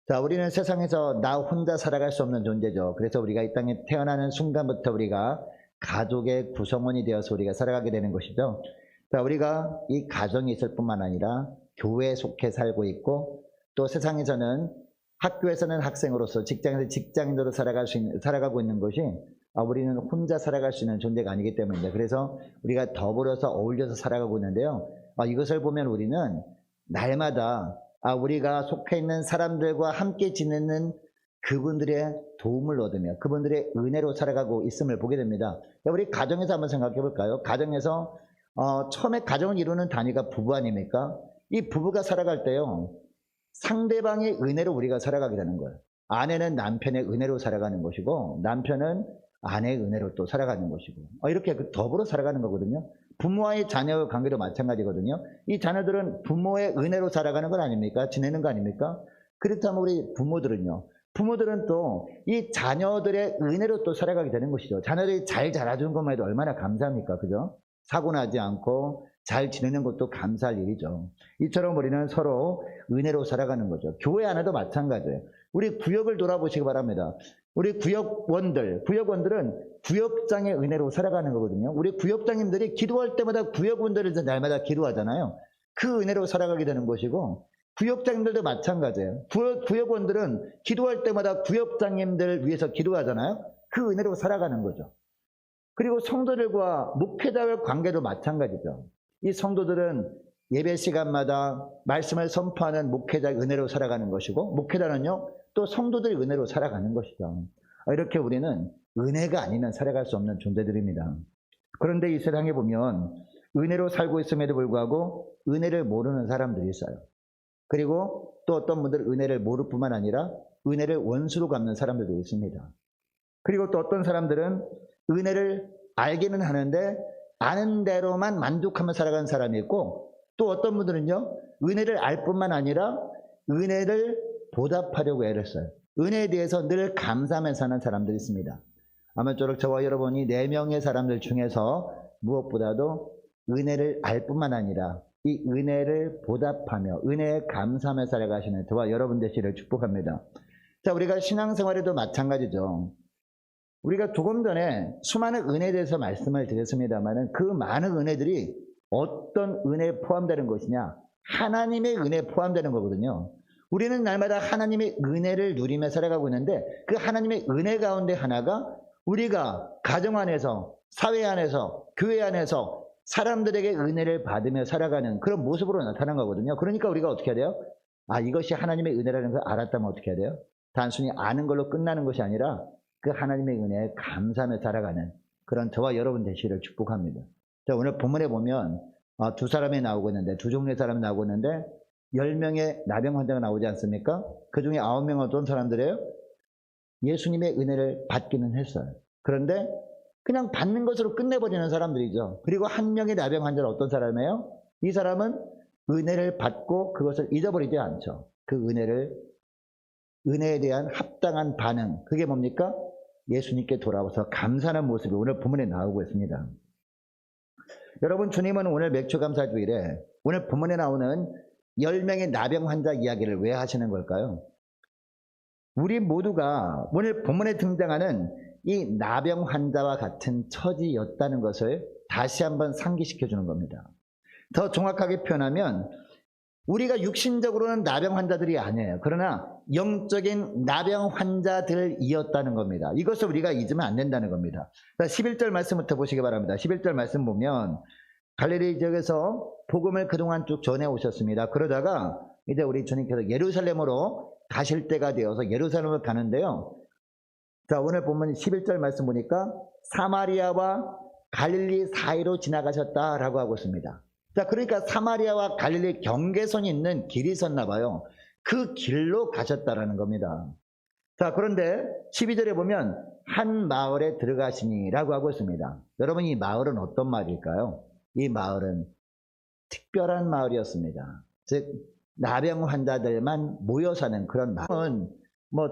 자, 우리는 세상에서 나 혼자 살아갈 수 없는 존재죠. 그래서 우리가 이 땅에 태어나는 순간부터 우리가 가족의 구성원이 되어서 우리가 살아가게 되는 것이죠. 자, 우리가 이 가정이 있을 뿐만 아니라 교회에 속해 살고 있고, 또 세상에서는 학교에서는 학생으로서, 직장에서 직장인으로 살아가고 있는 것이 우리는 혼자 살아갈 수 있는 존재가 아니기 때문입니다. 그래서 우리가 더불어서 어울려서 살아가고 있는데요. 이것을 보면 우리는 날마다 우리가 속해 있는 사람들과 함께 지내는 그분들의 도움을 얻으며 그분들의 은혜로 살아가고 있음을 보게 됩니다. 우리 가정에서 한번 생각해 볼까요? 가정에서 처음에 가정을 이루는 단위가 부부 아닙니까? 이 부부가 살아갈 때요, 상대방의 은혜로 우리가 살아가게 되는 거예요. 아내는 남편의 은혜로 살아가는 것이고, 남편은 아내의 은혜로 또 살아가는 것이고, 이렇게 더불어 살아가는 거거든요. 부모와의 자녀의 관계도 마찬가지거든요. 이 자녀들은 부모의 은혜로 살아가는 건 아닙니까? 지내는 거 아닙니까? 그렇다면 우리 부모들은 또 이 자녀들의 은혜로 또 살아가게 되는 것이죠. 자녀들이 잘 자라주는 것만 해도 얼마나 감사합니까? 그죠? 사고 나지 않고 잘 지내는 것도 감사할 일이죠. 이처럼 우리는 서로 은혜로 살아가는 거죠. 교회 안에도 마찬가지예요. 우리 구역을 돌아보시기 바랍니다. 우리 구역원들은 구역장의 은혜로 살아가는 거거든요. 우리 구역장님들이 기도할 때마다 구역원들을 날마다 기도하잖아요. 그 은혜로 살아가게 되는 것이고, 구역장님들도 마찬가지예요. 구역원들은 기도할 때마다 구역장님들 위해서 기도하잖아요. 그 은혜로 살아가는 거죠. 그리고 성도들과 목회자의 관계도 마찬가지죠. 이 성도들은 예배 시간마다 말씀을 선포하는 목회자의 은혜로 살아가는 것이고, 목회자는요 또 성도들의 은혜로 살아가는 것이죠. 이렇게 우리는 은혜가 아니면 살아갈 수 없는 존재들입니다. 그런데 이 세상에 보면 은혜로 살고 있음에도 불구하고 은혜를 모르는 사람들이 있어요. 그리고 또 어떤 분들은 은혜를 모를 뿐만 아니라 은혜를 원수로 갚는 사람들도 있습니다. 그리고 또 어떤 사람들은 은혜를 알기는 하는데 아는 대로만 만족하며 살아가는 사람이 있고, 또 어떤 분들은요 은혜를 알 뿐만 아니라 은혜를 보답하려고 애를 써요. 은혜에 대해서 늘 감사하면서 사는 사람들이 있습니다. 아무쪼록 저와 여러분이 4명의 사람들 중에서 무엇보다도 은혜를 알 뿐만 아니라 이 은혜를 보답하며 은혜에 감사하며 살아가시는 저와 여러분 되시기를 축복합니다. 자, 우리가 신앙생활에도 마찬가지죠. 우리가 조금 전에 수많은 은혜에 대해서 말씀을 드렸습니다만, 그 많은 은혜들이 어떤 은혜에 포함되는 것이냐? 하나님의 은혜에 포함되는 거거든요. 우리는 날마다 하나님의 은혜를 누리며 살아가고 있는데, 그 하나님의 은혜 가운데 하나가 우리가 가정 안에서, 사회 안에서, 교회 안에서 사람들에게 은혜를 받으며 살아가는 그런 모습으로 나타난 거거든요. 그러니까 우리가 어떻게 해야 돼요? 이것이 하나님의 은혜라는 걸 알았다면 어떻게 해야 돼요? 단순히 아는 걸로 끝나는 것이 아니라 그 하나님의 은혜에 감사하며 살아가는 그런 저와 여러분 되시기를 축복합니다. 자, 오늘 본문에 보면 두 사람이 나오고 있는데, 두 종류의 사람이 나오고 있는데 10명의 나병 환자가 나오지 않습니까? 그 중에 9명은 어떤 사람들이에요? 예수님의 은혜를 받기는 했어요. 그런데 그냥 받는 것으로 끝내버리는 사람들이죠. 그리고 한 명의 나병 환자는 어떤 사람이에요? 이 사람은 은혜를 받고 그것을 잊어버리지 않죠. 그 은혜에 대한 합당한 반응, 그게 뭡니까? 예수님께 돌아와서 감사하는 모습이 오늘 본문에 나오고 있습니다. 여러분, 주님은 오늘 맥주감사주일에 오늘 본문에 나오는 10명의 나병 환자 이야기를 왜 하시는 걸까요? 우리 모두가 오늘 본문에 등장하는 이 나병 환자와 같은 처지였다는 것을 다시 한번 상기시켜 주는 겁니다. 더 정확하게 표현하면 우리가 육신적으로는 나병 환자들이 아니에요. 그러나 영적인 나병 환자들이었다는 겁니다. 이것을 우리가 잊으면 안 된다는 겁니다. 11절 말씀부터 보시기 바랍니다. 11절 말씀 보면 갈릴리 지역에서 복음을 그동안 쭉 전해 오셨습니다. 그러다가 이제 우리 주님께서 예루살렘으로 가실 때가 되어서 예루살렘을 가는데요. 자, 오늘 보면 11절 말씀 보니까 사마리아와 갈릴리 사이로 지나가셨다라고 하고 있습니다. 자, 그러니까 사마리아와 갈릴리 경계선이 있는 길이 있었나 봐요. 그 길로 가셨다라는 겁니다. 자, 그런데 12절에 보면 한 마을에 들어가시니라고 하고 있습니다. 여러분, 이 마을은 어떤 마을일까요? 이 마을은 특별한 마을이었습니다. 즉 나병 환자들만 모여 사는 그런 마을은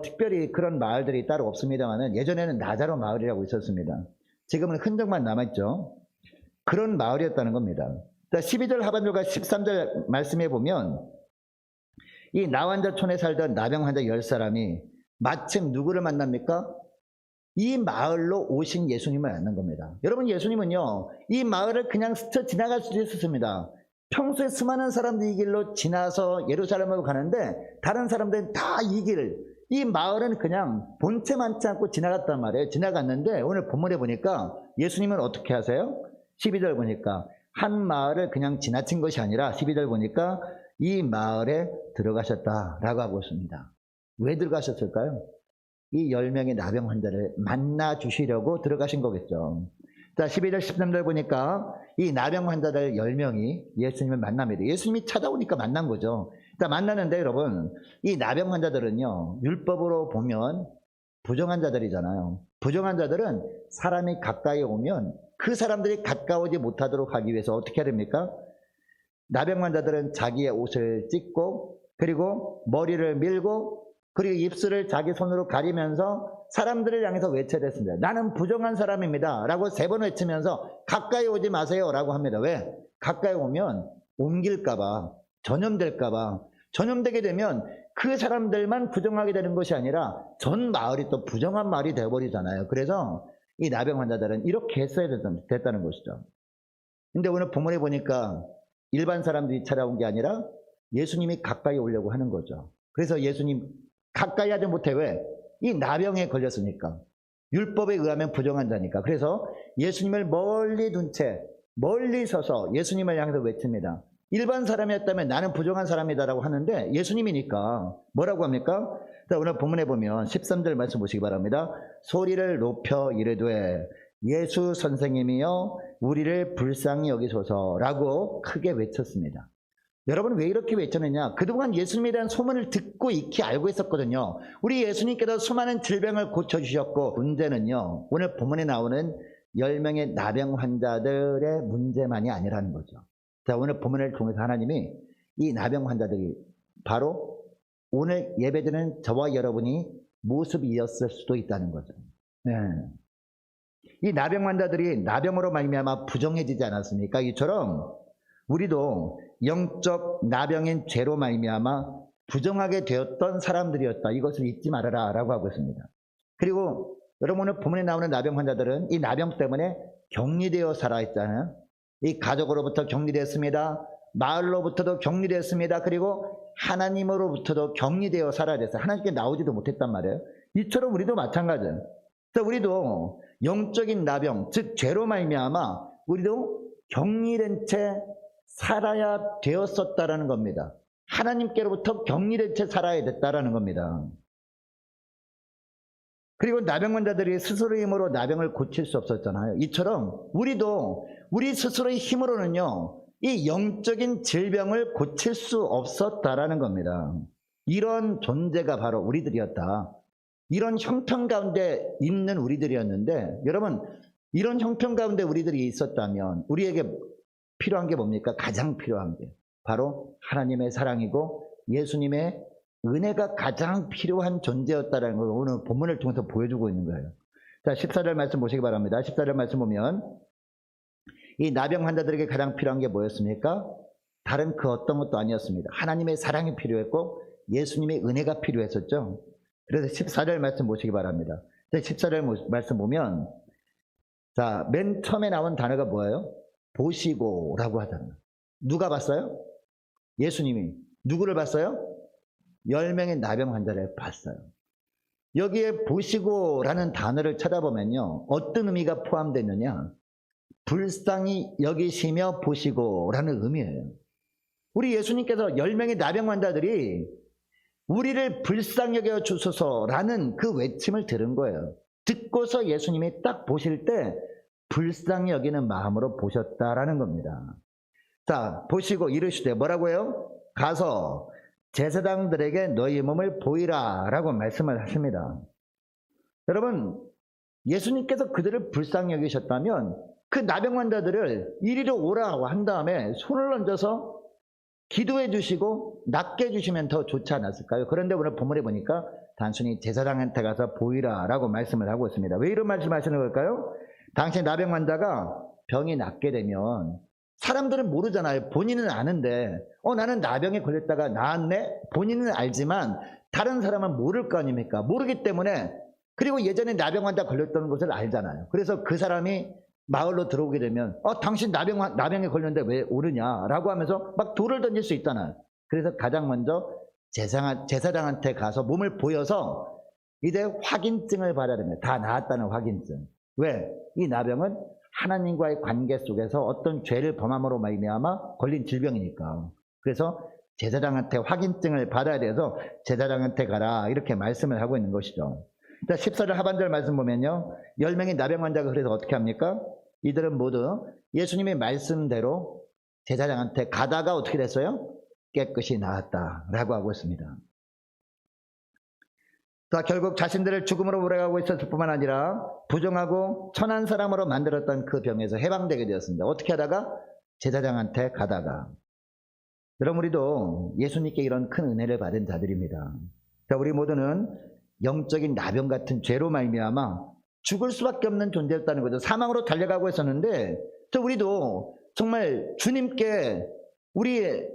특별히 그런 마을들이 따로 없습니다만, 예전에는 나자로 마을이라고 있었습니다. 지금은 흔적만 남아있죠. 그런 마을이었다는 겁니다. 12절 하반절과 13절 말씀해 보면 이 나환자촌에 살던 나병 환자 10사람이 마침 누구를 만납니까? 이 마을로 오신 예수님을 만난 겁니다. 여러분, 예수님은요, 이 마을을 그냥 스쳐 지나갈 수도 있었습니다. 평소에 수많은 사람들이 이 길로 지나서 예루살렘으로 가는데 다른 사람들은 다 이 길을, 이 마을은 그냥 본체 많지 않고 지나갔단 말이에요. 지나갔는데 오늘 본문에 보니까 예수님은 어떻게 하세요? 12절 보니까 한 마을을 그냥 지나친 것이 아니라 12절 보니까 이 마을에 들어가셨다라고 하고 있습니다. 왜 들어가셨을까요? 이 10명의 나병 환자를 만나 주시려고 들어가신 거겠죠. 자, 12절 13절 보니까 이 나병 환자들 10명이 예수님을 만납니다. 예수님이 찾아오니까 만난 거죠. 자, 만나는데 여러분, 이 나병 환자들은요, 율법으로 보면 부정한 자들이잖아요. 부정한 자들은 사람이 가까이 오면 그 사람들이 가까우지 못하도록 하기 위해서 어떻게 해야 됩니까? 나병 환자들은 자기의 옷을 찢고, 그리고 머리를 밀고, 그리고 입술을 자기 손으로 가리면서 사람들을 향해서 외쳐야 됐습니다. 나는 부정한 사람입니다 라고 3번 외치면서 가까이 오지 마세요 라고 합니다. 왜? 가까이 오면 옮길까봐, 전염될까봐, 전염되게 되면 그 사람들만 부정하게 되는 것이 아니라 전 마을이 또 부정한 마을이 되어버리잖아요. 그래서 이 나병 환자들은 이렇게 했어야 됐다는 것이죠. 근데 오늘 본문에 보니까 일반 사람들이 찾아온 게 아니라 예수님이 가까이 오려고 하는 거죠. 그래서 예수님 가까이 하지 못해. 왜? 이 나병에 걸렸으니까. 율법에 의하면 부정한 자니까. 그래서 예수님을 멀리 둔 채 멀리 서서 예수님을 향해서 외칩니다. 일반 사람이었다면 나는 부정한 사람이다라고 하는데 예수님이니까 뭐라고 합니까? 자, 오늘 본문에 보면 13절 말씀 보시기 바랍니다. 소리를 높여 이르되 예수 선생님이여 우리를 불쌍히 여기소서라고 크게 외쳤습니다. 여러분, 왜 이렇게 외쳤느냐? 그동안 예수님에 대한 소문을 듣고 익히 알고 있었거든요. 우리 예수님께서 수많은 질병을 고쳐주셨고, 문제는요, 오늘 본문에 나오는 10명의 나병 환자들의 문제만이 아니라는 거죠. 자, 오늘 본문을 통해서 하나님이 이 나병 환자들이 바로 오늘 예배드리는 저와 여러분이 모습이었을 수도 있다는 거죠. 네. 이 나병 환자들이 나병으로 말미암아 부정해지지 않았습니까? 이처럼 우리도 영적 나병인 죄로 말미암아 부정하게 되었던 사람들이었다. 이것을 잊지 말아라 라고 하고 있습니다. 그리고 여러분, 오늘 본문에 나오는 나병 환자들은 이 나병 때문에 격리되어 살아있잖아요. 이 가족으로부터 격리됐습니다. 마을로부터도 격리됐습니다. 그리고 하나님으로부터도 격리되어 살아야 됐어요. 하나님께 나오지도 못했단 말이에요. 이처럼 우리도 마찬가지예요. 우리도 영적인 나병, 즉 죄로 말미암아 우리도 격리된 채 살아야 되었었다라는 겁니다. 하나님께로부터 격리된 채 살아야 됐다라는 겁니다. 그리고 나병 환자들이 스스로의 힘으로 나병을 고칠 수 없었잖아요. 이처럼 우리도 우리 스스로의 힘으로는요, 이 영적인 질병을 고칠 수 없었다라는 겁니다. 이런 존재가 바로 우리들이었다. 이런 형편 가운데 있는 우리들이었는데, 여러분, 이런 형편 가운데 우리들이 있었다면 우리에게 필요한 게 뭡니까? 가장 필요한 게 바로 하나님의 사랑이고 예수님의 은혜가 가장 필요한 존재였다는 걸 오늘 본문을 통해서 보여주고 있는 거예요. 자, 14절 말씀 보시기 바랍니다. 14절 말씀 보면 이 나병 환자들에게 가장 필요한 게 뭐였습니까? 다른 그 어떤 것도 아니었습니다. 하나님의 사랑이 필요했고 예수님의 은혜가 필요했었죠. 그래서 14절 말씀 보시기 바랍니다. 14절 말씀 보면, 자, 맨 처음에 나온 단어가 뭐예요? 보시고 라고 하잖아요. 누가 봤어요? 예수님이. 누구를 봤어요? 10명의 나병 환자를 봤어요. 여기에 보시고 라는 단어를 찾아보면요, 어떤 의미가 포함되어 있느냐? 불쌍히 여기시며 보시고 라는 의미예요. 우리 예수님께서 10명의 나병 환자들이 우리를 불쌍히 여겨 주소서라는 그 외침을 들은 거예요. 듣고서 예수님이 딱 보실 때 불쌍히 여기는 마음으로 보셨다라는 겁니다. 자, 보시고 이르시되 뭐라고 해요? 가서 제사장들에게 너희 몸을 보이라 라고 말씀을 하십니다. 여러분, 예수님께서 그들을 불쌍히 여기셨다면 그 나병 환자들을 이리로 오라고 한 다음에 손을 얹어서 기도해 주시고 낫게 해주시면 더 좋지 않았을까요? 그런데 오늘 본문에 보니까 단순히 제사장한테 가서 보이라 라고 말씀을 하고 있습니다. 왜 이런 말씀하시는 걸까요? 당시 나병 환자가 병이 낫게 되면 사람들은 모르잖아요. 본인은 아는데 나는 나병에 걸렸다가 나았네? 본인은 알지만 다른 사람은 모를 거 아닙니까? 모르기 때문에, 그리고 예전에 나병 환자 걸렸다는 것을 알잖아요. 그래서 그 사람이 마을로 들어오게 되면 당신 나병에 걸렸는데 왜 오느냐 라고 하면서 막 돌을 던질 수 있잖아요. 그래서 가장 먼저 제사장한테 가서 몸을 보여서 이제 확인증을 받아야 됩니다. 다 나았다는 확인증. 왜? 이 나병은 하나님과의 관계 속에서 어떤 죄를 범함으로 말미암아 걸린 질병이니까. 그래서 제사장한테 확인증을 받아야 돼서 제사장한테 가라 이렇게 말씀을 하고 있는 것이죠. 자, 14절 하반절 말씀 보면요, 10명의 나병 환자가 그래서 어떻게 합니까? 이들은 모두 예수님의 말씀대로 제사장한테 가다가 어떻게 됐어요? 깨끗이 나았다라고 하고 있습니다. 자, 결국 자신들을 죽음으로 몰아가고 있었을 뿐만 아니라 부정하고 천한 사람으로 만들었던 그 병에서 해방되게 되었습니다. 어떻게 하다가? 제사장한테 가다가. 여러분, 우리도 예수님께 이런 큰 은혜를 받은 자들입니다. 자, 우리 모두는 영적인 나병 같은 죄로 말미암아 죽을 수밖에 없는 존재였다는 거죠. 사망으로 달려가고 있었는데, 우리도 정말 주님께 우리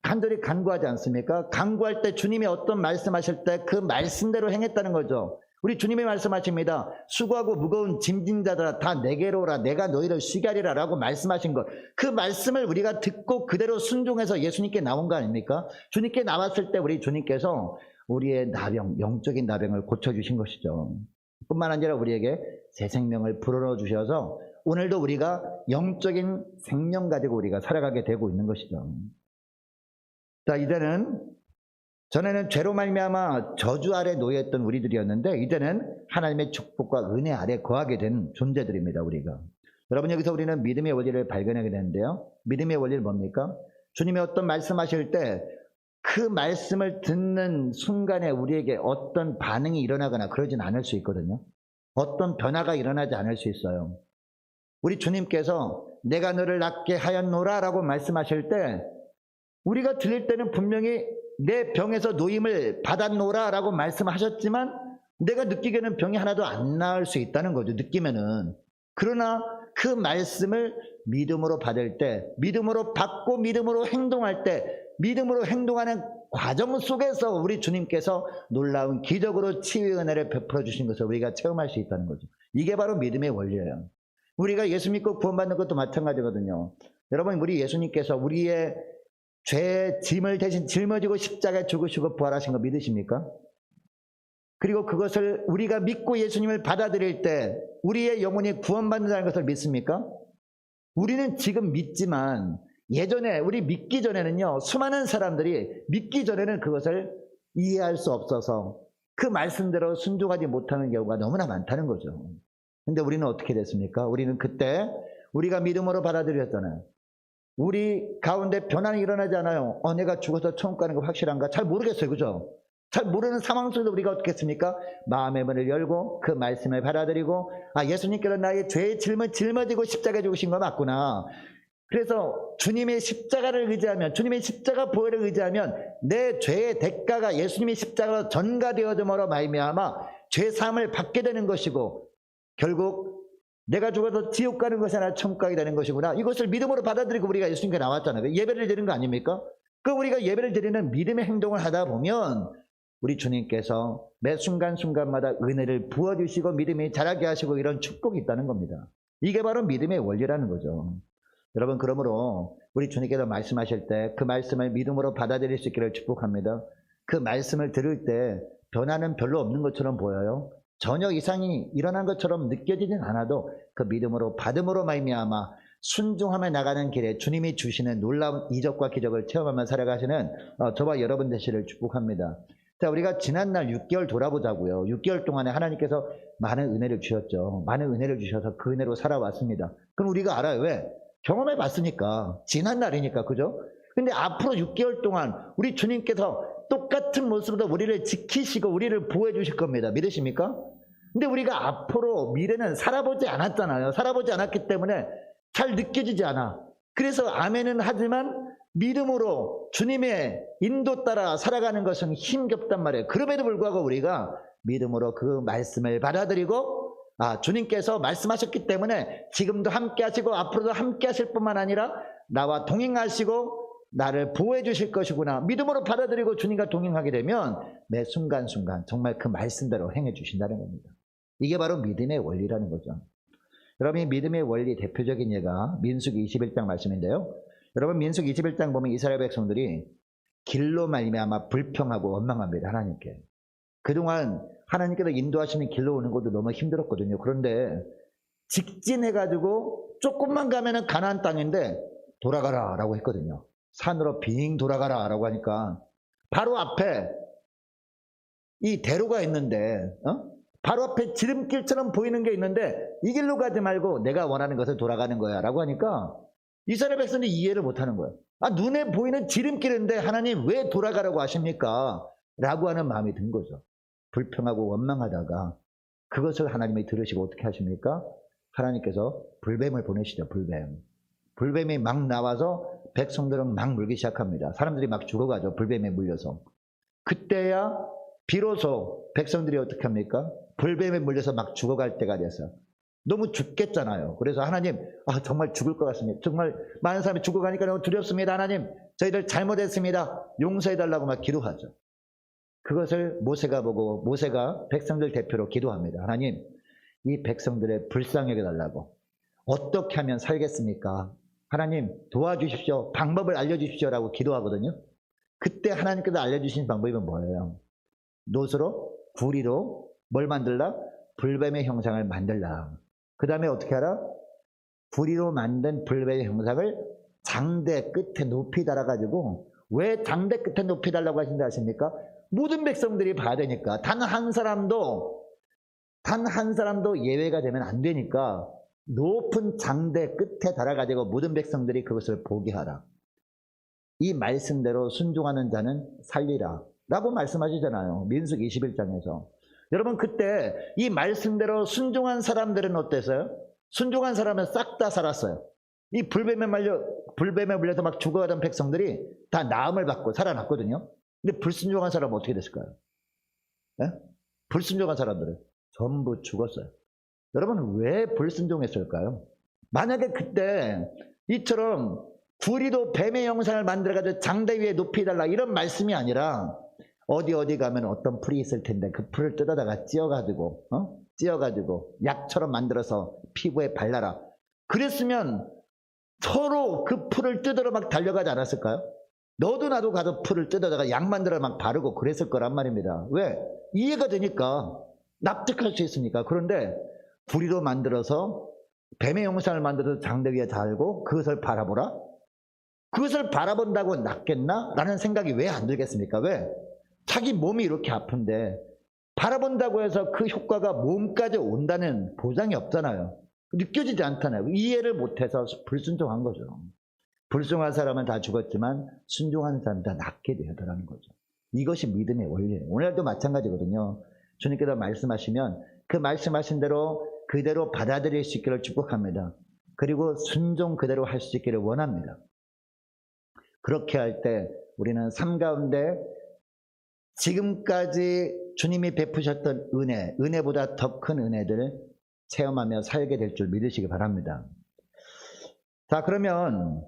간절히 간구하지 않습니까? 간구할 때 주님이 어떤 말씀하실 때 그 말씀대로 행했다는 거죠. 우리 주님이 말씀하십니다. 수고하고 무거운 짐진 자들아 다 내게로 오라, 내가 너희를 쉬게 하리라 라고 말씀하신 것, 그 말씀을 우리가 듣고 그대로 순종해서 예수님께 나온 거 아닙니까? 주님께 나왔을 때 우리 주님께서 우리의 나병, 영적인 나병을 고쳐주신 것이죠. 뿐만 아니라 우리에게 새 생명을 불어넣어 주셔서 오늘도 우리가 영적인 생명 가지고 우리가 살아가게 되고 있는 것이죠. 자, 이제는 전에는 죄로 말미암아 저주 아래 놓여있던 우리들이었는데 이제는 하나님의 축복과 은혜 아래 거하게 된 존재들입니다. 우리가. 여러분, 여기서 우리는 믿음의 원리를 발견하게 되는데요, 믿음의 원리는 뭡니까? 주님이 어떤 말씀하실 때 그 말씀을 듣는 순간에 우리에게 어떤 반응이 일어나거나 그러진 않을 수 있거든요. 어떤 변화가 일어나지 않을 수 있어요. 우리 주님께서 내가 너를 낫게 하였노라 라고 말씀하실 때 우리가 들릴 때는 분명히 내 병에서 노임을 받았노라 라고 말씀하셨지만 내가 느끼기에는 병이 하나도 안 나을 수 있다는 거죠. 느끼면은. 그러나 그 말씀을 믿음으로 받을 때, 믿음으로 받고 믿음으로 행동할 때, 믿음으로 행동하는 과정 속에서 우리 주님께서 놀라운 기적으로 치유의 은혜를 베풀어 주신 것을 우리가 체험할 수 있다는 거죠. 이게 바로 믿음의 원리예요. 우리가 예수 믿고 구원받는 것도 마찬가지거든요. 여러분, 우리 예수님께서 우리의 죄의 짐을 대신 짊어지고 십자가에 죽으시고 부활하신 거 믿으십니까? 그리고 그것을 우리가 믿고 예수님을 받아들일 때 우리의 영혼이 구원받는다는 것을 믿습니까? 우리는 지금 믿지만 예전에 우리 믿기 전에는요, 수많은 사람들이 믿기 전에는 그것을 이해할 수 없어서 그 말씀대로 순종하지 못하는 경우가 너무나 많다는 거죠. 근데 우리는 어떻게 됐습니까? 우리는 그때 우리가 믿음으로 받아들였잖아요. 우리 가운데 변화는 일어나지 않아요. 내가 죽어서 천국 가는 거 확실한가? 잘 모르겠어요. 그죠? 잘 모르는 상황 속에서 우리가 어떻게 했습니까? 마음의 문을 열고 그 말씀을 받아들이고, 예수님께서 나의 죄의 짐을 짊어지고 십자가에 죽으신 거 맞구나. 그래서 주님의 십자가를 의지하면, 주님의 십자가 보혈을 의지하면 내 죄의 대가가 예수님의 십자가로 전가되어짐으로 말미암아 죄 사함을 받게 되는 것이고, 결국 내가 죽어서 지옥 가는 것이 아니라 천국 가게 되는 것이구나. 이것을 믿음으로 받아들이고 우리가 예수님께 나왔잖아요. 예배를 드리는 거 아닙니까? 그 우리가 예배를 드리는 믿음의 행동을 하다 보면 우리 주님께서 매 순간순간마다 은혜를 부어주시고 믿음이 자라게 하시고 이런 축복이 있다는 겁니다. 이게 바로 믿음의 원리라는 거죠. 여러분, 그러므로 우리 주님께서 말씀하실 때 그 말씀을 믿음으로 받아들일 수 있기를 축복합니다. 그 말씀을 들을 때 변화는 별로 없는 것처럼 보여요. 전혀 이상이 일어난 것처럼 느껴지진 않아도 그 믿음으로 받음으로 말미암아 순종하며 나가는 길에 주님이 주시는 놀라운 이적과 기적을 체험하며 살아가시는 저와 여러분 되시를 축복합니다. 자, 우리가 지난날 6개월 돌아보자고요. 6개월 동안에 하나님께서 많은 은혜를 주셨죠. 많은 은혜를 주셔서 그 은혜로 살아왔습니다. 그럼 우리가 알아요. 왜? 경험해 봤으니까. 지난날이니까. 그죠? 근데 앞으로 6개월 동안 우리 주님께서 똑같은 모습으로 우리를 지키시고 우리를 보호해 주실 겁니다. 믿으십니까? 근데 우리가 앞으로 미래는 살아보지 않았잖아요. 살아보지 않았기 때문에 잘 느껴지지 않아. 그래서 아멘은 하지만 믿음으로 주님의 인도 따라 살아가는 것은 힘겹단 말이에요. 그럼에도 불구하고 우리가 믿음으로 그 말씀을 받아들이고 주님께서 말씀하셨기 때문에 지금도 함께 하시고 앞으로도 함께 하실 뿐만 아니라 나와 동행하시고 나를 보호해 주실 것이구나. 믿음으로 받아들이고 주님과 동행하게 되면 매 순간순간 정말 그 말씀대로 행해 주신다는 겁니다. 이게 바로 믿음의 원리라는 거죠. 여러분, 이 믿음의 원리 대표적인 예가 민수기 21장 말씀인데요. 여러분, 민수기 21장 보면 이스라엘 백성들이 길로 말미암아 불평하고 원망합니다. 하나님께. 그동안 하나님께서 인도하시는 길로 오는 것도 너무 힘들었거든요. 그런데 직진해가지고 조금만 가면은 가나안 땅인데 돌아가라 라고 했거든요. 산으로 빙 돌아가라 라고 하니까 바로 앞에 이 대로가 있는데 바로 앞에 지름길처럼 보이는 게 있는데 이 길로 가지 말고 내가 원하는 것을 돌아가는 거야 라고 하니까 이스라엘 백성들이 이해를 못하는 거예요. 눈에 보이는 지름길인데 하나님 왜 돌아가라고 하십니까? 라고 하는 마음이 든 거죠. 불평하고 원망하다가 그것을 하나님이 들으시고 어떻게 하십니까? 하나님께서 불뱀을 보내시죠. 불뱀이 막 나와서 백성들은 막 물기 시작합니다. 사람들이 막 죽어가죠. 불뱀에 물려서. 그때야 비로소 백성들이 어떻게 합니까? 불뱀에 물려서 막 죽어갈 때가 됐어요. 너무 죽겠잖아요. 그래서 하나님, 정말 죽을 것 같습니다. 정말 많은 사람이 죽어가니까 너무 두렵습니다. 하나님, 저희들 잘못했습니다. 용서해달라고 막 기도하죠. 그것을 모세가 보고 모세가 백성들 대표로 기도합니다. 하나님, 이 백성들의 불쌍히 여겨달라고. 어떻게 하면 살겠습니까? 하나님 도와주십시오. 방법을 알려주십시오 라고 기도하거든요. 그때 하나님께서 알려주신 방법이 뭐예요? 놋으로 구리로 뭘 만들라? 불뱀의 형상을 만들라. 그 다음에 어떻게 하라? 구리로 만든 불뱀의 형상을 장대 끝에 높이 달아가지고, 왜 장대 끝에 높이 달라고 하신다 아십니까? 모든 백성들이 봐야 되니까. 단 한 사람도 예외가 되면 안 되니까 높은 장대 끝에 달아가지고 모든 백성들이 그것을 보게 하라. 이 말씀대로 순종하는 자는 살리라 라고 말씀하시잖아요. 민수기 21장에서. 여러분, 그때 이 말씀대로 순종한 사람들은 어땠어요? 순종한 사람은 싹 다 살았어요. 이 불뱀에 물려서 막 죽어가던 백성들이 다 나음을 받고 살아났거든요. 근데 불순종한 사람은 어떻게 됐을까요? 네? 불순종한 사람들은 전부 죽었어요. 여러분, 왜 불순종했을까요? 만약에 그때 이처럼 구리도 뱀의 형상을 만들어가지고 장대 위에 높이 달라 이런 말씀이 아니라 어디 가면 어떤 풀이 있을 텐데 그 풀을 뜯어다가 찧어가지고 약처럼 만들어서 피부에 발라라. 그랬으면 서로 그 풀을 뜯으러 막 달려가지 않았을까요? 너도 나도 가서 풀을 뜯어다가 약 만들어 막 바르고 그랬을 거란 말입니다. 왜? 이해가 되니까, 납득할 수 있으니까. 그런데 구리로 만들어서 뱀의 형상을 만들어서 장대 위에 달고 그것을 바라보라? 그것을 바라본다고 낫겠나? 라는 생각이 왜 안 들겠습니까? 왜? 자기 몸이 이렇게 아픈데 바라본다고 해서 그 효과가 몸까지 온다는 보장이 없잖아요. 느껴지지 않잖아요. 이해를 못해서 불순종한 거죠. 불순종한 사람은 다 죽었지만 순종하는 사람은 다 낫게 되더라는 거죠. 이것이 믿음의 원리예요. 오늘도 마찬가지거든요. 주님께서 말씀하시면 그 말씀하신 대로 그대로 받아들일 수 있기를 축복합니다. 그리고 순종 그대로 할 수 있기를 원합니다. 그렇게 할 때 우리는 삶 가운데 지금까지 주님이 베푸셨던 은혜보다 더 큰 은혜들을 체험하며 살게 될 줄 믿으시기 바랍니다. 자, 그러면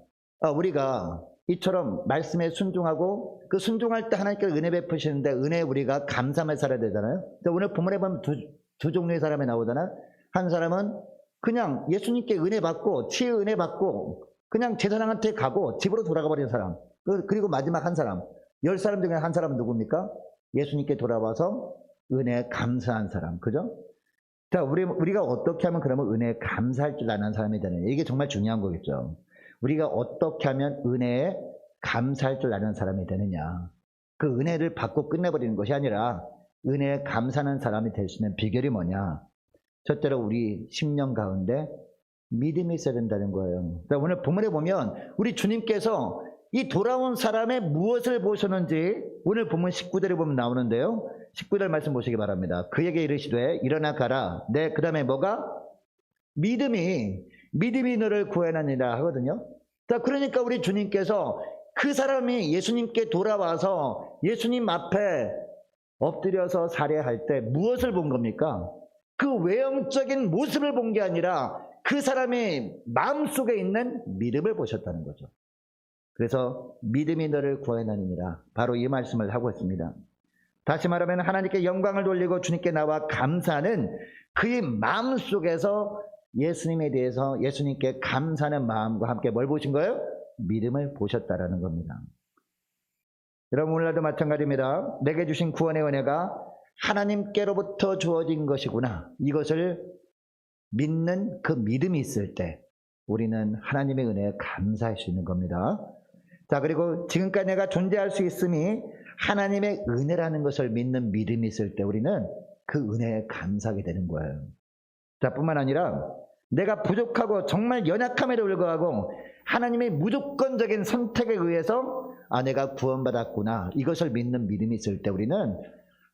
우리가 이처럼 말씀에 순종하고 그 순종할 때 하나님께서 은혜 베푸시는데 은혜에 우리가 감사하며 살아야 되잖아요. 오늘 본문에 보면 두 종류의 사람이 나오잖아요. 한 사람은 그냥 예수님께 은혜 받고 치유 은혜 받고 그냥 제사장한테 가고 집으로 돌아가 버린 사람. 그리고 마지막 한 사람, 10사람 중에 한 사람은 누굽니까? 예수님께 돌아와서 은혜에 감사한 사람. 그죠? 자, 우리가 어떻게 하면 그러면 은혜에 감사할 줄 아는 사람이 되느냐. 이게 정말 중요한 거겠죠. 우리가 어떻게 하면 은혜에 감사할 줄 아는 사람이 되느냐. 그 은혜를 받고 끝내버리는 것이 아니라 은혜에 감사하는 사람이 될 수 있는 비결이 뭐냐. 첫째로 우리 심령 가운데 믿음이 있어야 된다는 거예요. 오늘 본문에 보면 우리 주님께서 이 돌아온 사람의 무엇을 보셨는지 오늘 본문 19절에 보면 나오는데요. 19절 말씀 보시기 바랍니다. 그에게 이르시되 일어나 가라. 그 다음에 뭐가? 믿음이 너를 구원하니라 하거든요. 자, 그러니까 우리 주님께서 그 사람이 예수님께 돌아와서 예수님 앞에 엎드려서 살해할 때 무엇을 본 겁니까? 그 외형적인 모습을 본 게 아니라 그 사람의 마음속에 있는 믿음을 보셨다는 거죠. 그래서 믿음이 너를 구원하느니라, 바로 이 말씀을 하고 있습니다. 다시 말하면 하나님께 영광을 돌리고 주님께 나와 감사하는 그의 마음속에서 예수님에 대해서 예수님께 감사하는 마음과 함께 뭘 보신 거예요? 믿음을 보셨다라는 겁니다. 여러분, 오늘날도 마찬가지입니다. 내게 주신 구원의 은혜가 하나님께로부터 주어진 것이구나, 이것을 믿는 그 믿음이 있을 때 우리는 하나님의 은혜에 감사할 수 있는 겁니다. 자, 그리고 지금까지 내가 존재할 수 있음이 하나님의 은혜라는 것을 믿는 믿음이 있을 때 우리는 그 은혜에 감사하게 되는 거예요. 자, 뿐만 아니라 내가 부족하고 정말 연약함에도 불구하고 하나님의 무조건적인 선택에 의해서 내가 구원받았구나, 이것을 믿는 믿음이 있을 때 우리는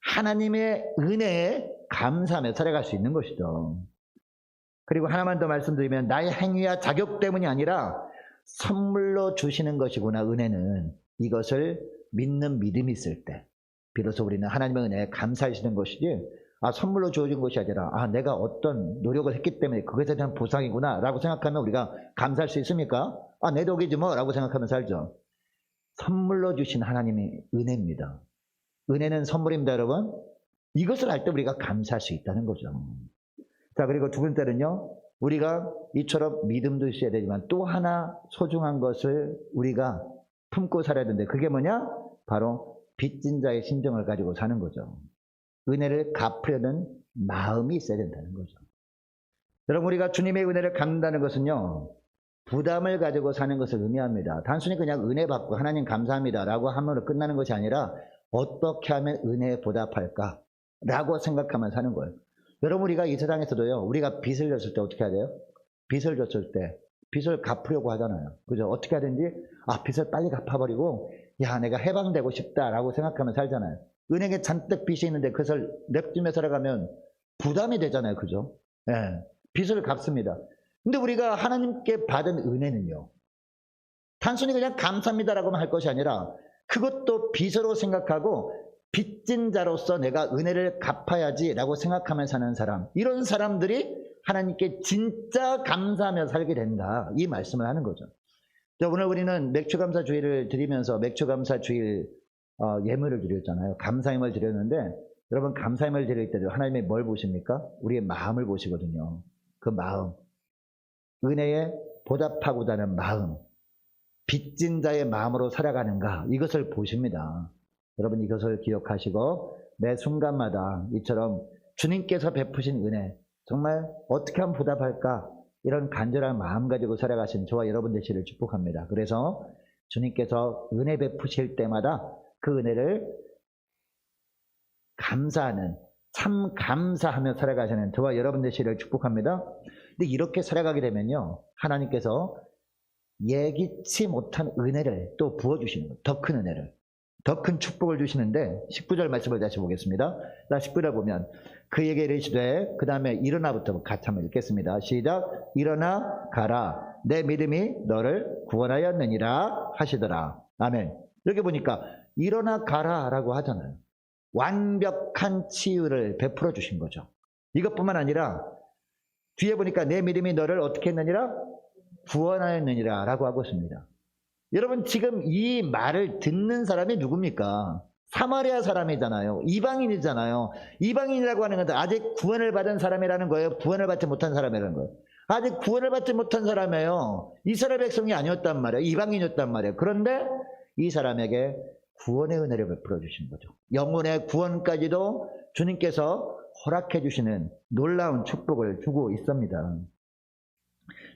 하나님의 은혜에 감사하며 살아갈 수 있는 것이죠. 그리고 하나만 더 말씀드리면, 나의 행위와 자격 때문이 아니라 선물로 주시는 것이구나, 은혜는, 이것을 믿는 믿음이 있을 때 비로소 우리는 하나님의 은혜에 감사하시는 것이지, 선물로 주어진 것이 아니라 내가 어떤 노력을 했기 때문에 그것에 대한 보상이구나 라고 생각하면 우리가 감사할 수 있습니까? 내 덕이지 뭐 라고 생각하면 살죠. 선물로 주신 하나님의 은혜입니다. 은혜는 선물입니다, 여러분. 이것을 알 때 우리가 감사할 수 있다는 거죠. 자, 그리고 두 번째는요, 우리가 이처럼 믿음도 있어야 되지만 또 하나 소중한 것을 우리가 품고 살아야 되는데, 그게 뭐냐? 바로 빚진 자의 심정을 가지고 사는 거죠. 은혜를 갚으려는 마음이 있어야 된다는 거죠. 여러분, 우리가 주님의 은혜를 갚는다는 것은요, 부담을 가지고 사는 것을 의미합니다. 단순히 그냥 은혜 받고 하나님 감사합니다 라고 하면 끝나는 것이 아니라, 어떻게 하면 은혜에 보답할까 라고 생각하면 사는 거예요. 여러분, 우리가 이 세상에서도요, 우리가 빚을 졌을 때 어떻게 해야 돼요? 빚을 졌을 때 빚을 갚으려고 하잖아요. 그죠? 어떻게 하든지 빚을 빨리 갚아버리고 내가 해방되고 싶다라고 생각하면 살잖아요. 은행에 잔뜩 빚이 있는데 그것을 냅두며 살아가면 부담이 되잖아요. 그죠? 빚을 갚습니다. 근데 우리가 하나님께 받은 은혜는요, 단순히 그냥 감사합니다라고만 할 것이 아니라 그것도 빚으로 생각하고 빚진 자로서 내가 은혜를 갚아야지라고 생각하며 사는 사람, 이런 사람들이 하나님께 진짜 감사하며 살게 된다, 이 말씀을 하는 거죠. 오늘 우리는 맥주감사주일을 드리면서 맥주감사주일 예물을 드렸잖아요. 감사임을 드렸는데, 여러분, 감사임을 드릴 때도 하나님이 뭘 보십니까? 우리의 마음을 보시거든요. 그 마음, 은혜에 보답하고자 하는 마음, 빚진 자의 마음으로 살아가는가, 이것을 보십니다. 여러분, 이것을 기억하시고 매 순간마다 이처럼 주님께서 베푸신 은혜, 정말 어떻게 하면 보답할까, 이런 간절한 마음 가지고 살아가신 저와 여러분 되시기를 축복합니다. 그래서 주님께서 은혜 베푸실 때마다 그 은혜를 감사하는, 참 감사하며 살아가시는 저와 여러분 되시기를 축복합니다. 근데 이렇게 살아가게 되면요, 하나님께서 예기치 못한 은혜를 또 부어주시는 거예요. 더 큰 은혜를, 더 큰 축복을 주시는데, 19절 말씀을 다시 보겠습니다. 19절 보면, 그에게 이르시되, 그 다음에 일어나부터 같이 한번 읽겠습니다. 시작. 일어나 가라, 내 믿음이 너를 구원하였느니라 하시더라. 아멘. 여기 보니까 일어나 가라 라고 하잖아요. 완벽한 치유를 베풀어 주신 거죠. 이것뿐만 아니라 뒤에 보니까 내 믿음이 너를 어떻게 했느니라? 구원하였느니라 라고 하고 있습니다. 여러분, 지금 이 말을 듣는 사람이 누굽니까? 사마리아 사람이잖아요. 이방인이잖아요. 이방인이라고 하는 것은 아직 구원을 받은 사람이라는 거예요? 구원을 받지 못한 사람이라는 거예요? 아직 구원을 받지 못한 사람이에요. 이스라엘 백성이 아니었단 말이에요. 이방인이었단 말이에요. 그런데 이 사람에게 구원의 은혜를 베풀어 주신 거죠. 영혼의 구원까지도 주님께서 허락해 주시는 놀라운 축복을 주고 있습니다.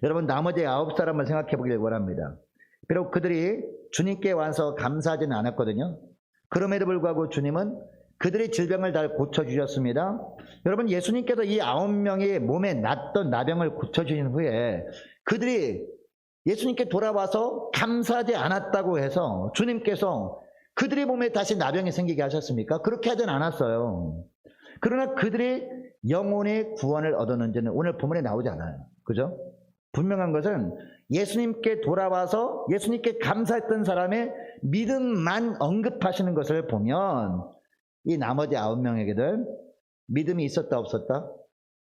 여러분, 나머지 9사람을 생각해 보길 원합니다. 비록 그들이 주님께 와서 감사하지는 않았거든요. 그럼에도 불구하고 주님은 그들의 질병을 다 고쳐주셨습니다. 여러분, 예수님께서 이 9명의 몸에 났던 나병을 고쳐주신 후에 그들이 예수님께 돌아와서 감사하지 않았다고 해서 주님께서 그들의 몸에 다시 나병이 생기게 하셨습니까? 그렇게 하진 않았어요. 그러나 그들이 영혼의 구원을 얻었는지는 오늘 본문에 나오지 않아요. 그죠? 분명한 것은 예수님께 돌아와서 예수님께 감사했던 사람의 믿음만 언급하시는 것을 보면 이 나머지 9명에게는 믿음이 있었다 없었다?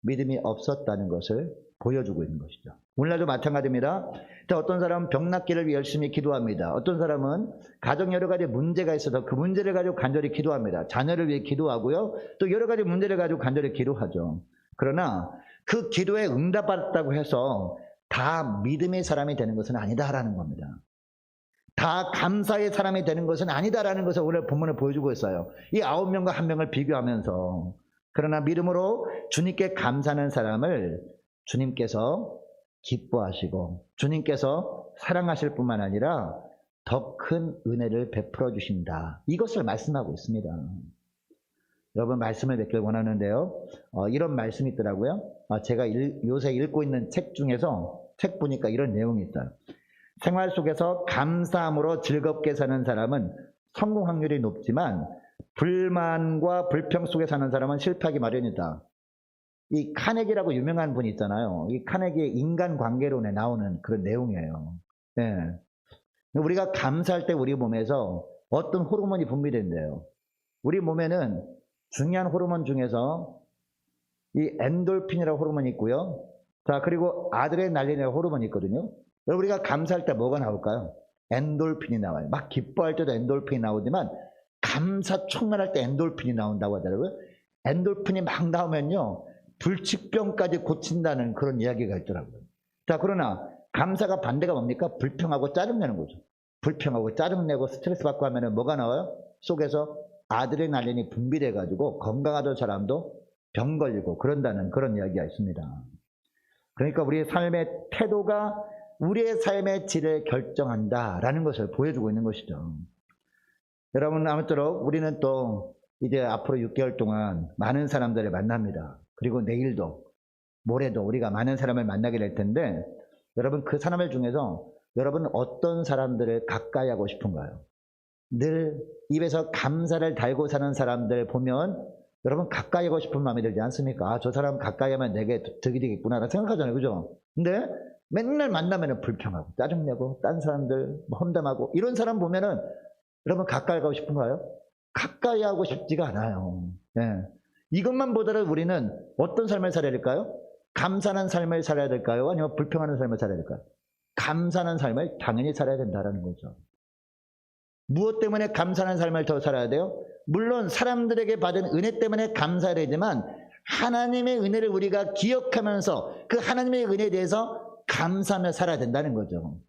믿음이 없었다는 것을 보여주고 있는 것이죠. 오늘날도 마찬가지입니다. 어떤 사람은 병 낫기를 위해 열심히 기도합니다. 어떤 사람은 가정 여러 가지 문제가 있어서 그 문제를 가지고 간절히 기도합니다. 자녀를 위해 기도하고요. 또 여러 가지 문제를 가지고 간절히 기도하죠. 그러나 그 기도에 응답받았다고 해서 다 믿음의 사람이 되는 것은 아니다라는 겁니다. 다 감사의 사람이 되는 것은 아니다라는 것을 오늘 본문을 보여주고 있어요. 이 9명과 1명을 비교하면서. 그러나 믿음으로 주님께 감사하는 사람을 주님께서 기뻐하시고 주님께서 사랑하실 뿐만 아니라 더 큰 은혜를 베풀어 주신다. 이것을 말씀하고 있습니다. 여러분 말씀을 맺길 원하는데요. 이런 말씀이 있더라고요. 제가 요새 읽고 있는 책 중에서 책 보니까 이런 내용이 있어요. 생활 속에서 감사함으로 즐겁게 사는 사람은 성공 확률이 높지만 불만과 불평 속에 사는 사람은 실패하기 마련이다. 이 카네기라고 유명한 분이 있잖아요. 이 카네기의 인간관계론에 나오는 그런 내용이에요. 네. 우리가 감사할 때 우리 몸에서 어떤 호르몬이 분비된대요. 우리 몸에는 중요한 호르몬 중에서 이 엔돌핀이라는 호르몬이 있고요. 자, 그리고 아드레날린이라는 호르몬이 있거든요. 우리가 감사할 때 뭐가 나올까요? 엔돌핀이 나와요. 막 기뻐할 때도 엔돌핀이 나오지만 감사 충만할 때 엔돌핀이 나온다고 하더라고요. 엔돌핀이 막 나오면요 불치병까지 고친다는 그런 이야기가 있더라고요. 자, 그러나 감사가 반대가 뭡니까? 불평하고 짜증내는 거죠. 불평하고 짜증내고 스트레스 받고 하면은 뭐가 나와요? 속에서 아드레날린이 분비돼 가지고 건강하던 사람도 병 걸리고 그런다는 그런 이야기가 있습니다. 그러니까 우리의 삶의 태도가 우리의 삶의 질을 결정한다라는 것을 보여주고 있는 것이죠. 여러분, 아무쪼록 우리는 또 이제 앞으로 6개월 동안 많은 사람들을 만납니다. 그리고 내일도 모레도 우리가 많은 사람을 만나게 될 텐데 여러분 그 사람들 중에서 여러분 어떤 사람들을 가까이 하고 싶은가요? 늘 입에서 감사를 달고 사는 사람들 보면 여러분 가까이 하고 싶은 마음이 들지 않습니까? 저 사람 가까이 하면 내게 득이 되겠구나 생각하잖아요. 그죠? 근데 맨날 만나면 불평하고 짜증내고 딴 사람들 험담하고 이런 사람 보면은 여러분 가까이 가고 싶은가요? 가까이 하고 싶지가 않아요. 네. 이것만 보더라도 우리는 어떤 삶을 살아야 될까요? 감사하는 삶을 살아야 될까요? 아니면 불평하는 삶을 살아야 될까요? 감사하는 삶을 당연히 살아야 된다는 거죠. 무엇 때문에 감사하는 삶을 더 살아야 돼요? 물론 사람들에게 받은 은혜 때문에 감사해야 되지만 하나님의 은혜를 우리가 기억하면서 그 하나님의 은혜에 대해서 감사하며 살아야 된다는 거죠.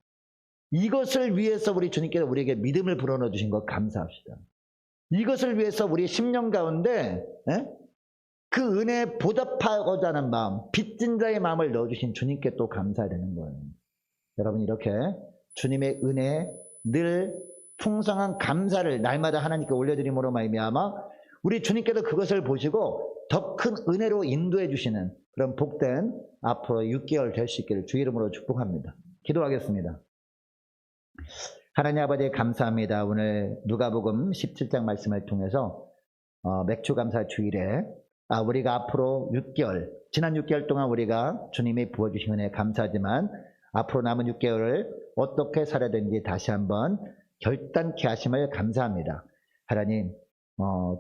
이것을 위해서 우리 주님께서 우리에게 믿음을 불어넣어 주신 것 감사합시다. 이것을 위해서 우리 심령 가운데 그 은혜에 보답하고자 하는 마음, 빚진 자의 마음을 넣어주신 주님께 또 감사해야 되는 거예요. 여러분 이렇게 주님의 은혜에 늘 풍성한 감사를 날마다 하나님께 올려드림으로 말미암아 우리 주님께서 그것을 보시고 더 큰 은혜로 인도해 주시는 그런 복된 앞으로 6개월 될 수 있기를 주 이름으로 축복합니다. 기도하겠습니다. 하나님 아버지 감사합니다. 오늘 누가복음 17장 말씀을 통해서 맥주감사 주일에 우리가 앞으로 6개월 지난 6개월 동안 우리가 주님이 부어주신 은혜에 감사하지만 앞으로 남은 6개월을 어떻게 살아야 되는지 다시 한번 결단케 하심을 감사합니다. 하나님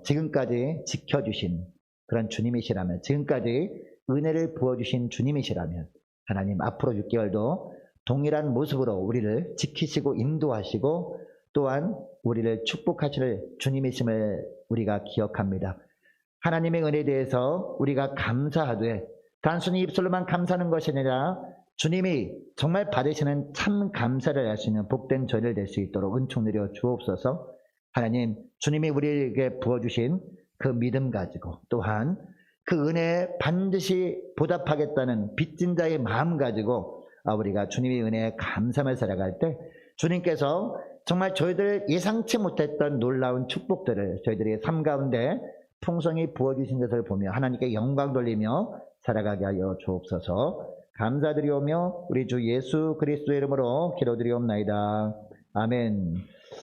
지금까지 지켜주신 그런 주님이시라면 지금까지 은혜를 부어주신 주님이시라면 하나님 앞으로 6개월도 동일한 모습으로 우리를 지키시고 인도하시고 또한 우리를 축복하실 주님이심을 우리가 기억합니다. 하나님의 은혜에 대해서 우리가 감사하되 단순히 입술로만 감사하는 것이 아니라 주님이 정말 받으시는 참 감사를 할 수 있는 복된 저희를 될 수 있도록 은총 내려 주옵소서. 하나님 주님이 우리에게 부어주신 그 믿음 가지고 또한 그 은혜에 반드시 보답하겠다는 빚진 자의 마음 가지고 우리가 주님의 은혜에 감사를 살아갈 때 주님께서 정말 저희들 예상치 못했던 놀라운 축복들을 저희들의 삶 가운데 풍성히 부어주신 것을 보며 하나님께 영광 돌리며 살아가게 하여 주옵소서. 감사드리오며 우리 주 예수 그리스도의 이름으로 기도드리옵나이다. 아멘.